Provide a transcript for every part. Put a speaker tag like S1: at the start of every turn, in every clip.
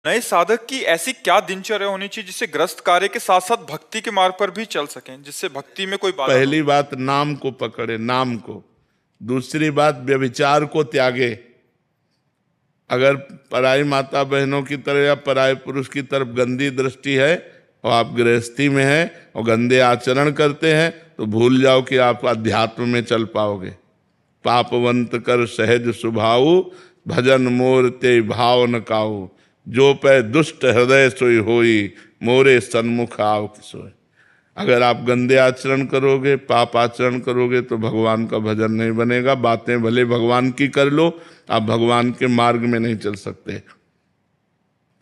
S1: नए साधक की ऐसी क्या दिनचर्या होनी चाहिए जिससे ग्रस्त कार्य के साथ साथ भक्ति के मार्ग पर भी चल सकें, जिससे भक्ति में कोई बाधा ना हो?
S2: पहली बात, नाम को पकड़े, नाम को। दूसरी बात, व्यभिचार को त्यागे। अगर पराई माता बहनों की तरफ या पराये पुरुष की तरफ गंदी दृष्टि है और आप गृहस्थी में हैं और गंदे आचरण करते हैं, तो भूल जाओ कि आप अध्यात्म में चल पाओगे। पापवंत कर सहज सुभाऊ, भजन मोर ते भाव न काऊ। जो पै दुष्ट हृदय सोई होई, मोरे सन्मुख आव सोए। अगर आप गंदे आचरण करोगे, पाप आचरण करोगे, तो भगवान का भजन नहीं बनेगा। बातें भले भगवान की कर लो, आप भगवान के मार्ग में नहीं चल सकते।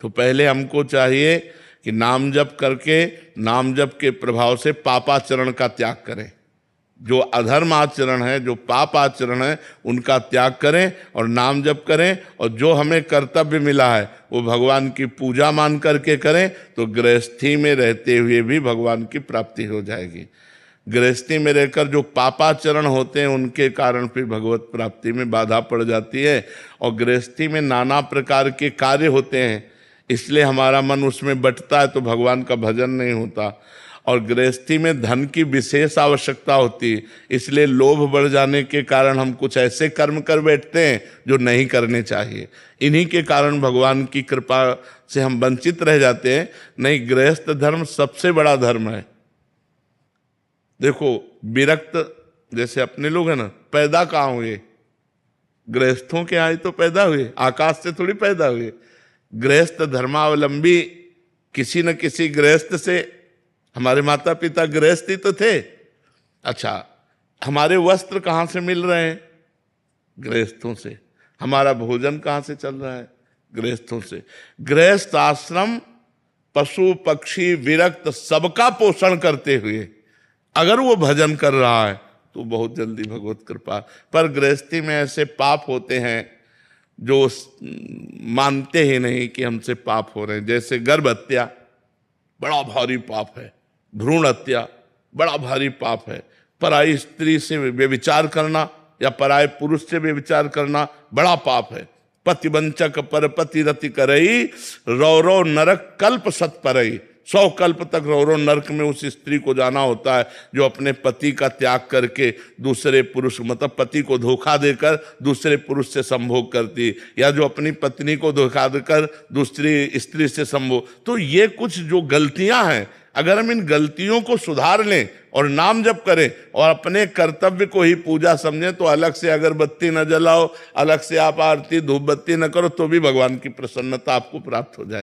S2: तो पहले हमको चाहिए कि नाम जप करके, नाम जप के प्रभाव से पापाचरण का त्याग करें। जो अधर्म आचरण है, जो पाप आचरण है, उनका त्याग करें और नाम जप करें। और जो हमें कर्तव्य मिला है वो भगवान की पूजा मान करके करें, तो गृहस्थी में रहते हुए भी भगवान की प्राप्ति हो जाएगी। गृहस्थी में रहकर जो पापाचरण होते हैं उनके कारण फिर भगवत प्राप्ति में बाधा पड़ जाती है। और गृहस्थी में नाना प्रकार के कार्य होते हैं, इसलिए हमारा मन उसमें बंटता है, तो भगवान का भजन नहीं होता। और गृहस्थी में धन की विशेष आवश्यकता होती है, इसलिए लोभ बढ़ जाने के कारण हम कुछ ऐसे कर्म कर बैठते हैं जो नहीं करने चाहिए। इन्हीं के कारण भगवान की कृपा से हम वंचित रह जाते हैं। नहीं, गृहस्थ धर्म सबसे बड़ा धर्म है। देखो, विरक्त जैसे अपने लोग हैं ना, पैदा कहाँ हुए? गृहस्थों के आए तो पैदा हुए, आकाश से थोड़ी पैदा हुए। गृहस्थ धर्मावलंबी किसी न किसी गृहस्थ से, हमारे माता पिता गृहस्थ ही तो थे। अच्छा, हमारे वस्त्र कहाँ से मिल रहे हैं? गृहस्थों से। हमारा भोजन कहाँ से चल रहा है? गृहस्थों से। गृहस्थ आश्रम पशु पक्षी विरक्त सबका पोषण करते हुए अगर वो भजन कर रहा है तो बहुत जल्दी भगवत कृपा। पर गृहस्थी में ऐसे पाप होते हैं जो मानते ही नहीं कि हमसे पाप हो रहे हैं। जैसे गर्भ हत्या बड़ा भारी पाप है, भ्रूण हत्या बड़ा भारी पाप है, पराई स्त्री से व्यभिचार करना या पराये पुरुष से व्यभिचार करना बड़ा पाप है। पतिवंचक पर पति रति करई, रौरव नरक कल्प सत परई। 100 कल्प तक रौरव नरक में उस स्त्री को जाना होता है जो अपने पति का त्याग करके दूसरे पुरुष, मतलब पति को धोखा देकर दूसरे पुरुष से संभोग करती, या जो अपनी पत्नी को धोखा देकर दूसरी स्त्री से संभोग। तो ये कुछ जो गलतियां हैं, अगर हम इन गलतियों को सुधार लें और नाम जप करें और अपने कर्तव्य को ही पूजा समझें, तो अलग से अगरबत्ती न जलाओ, अलग से आप आरती धूप बत्ती न करो, तो भी भगवान की प्रसन्नता आपको प्राप्त हो जाए।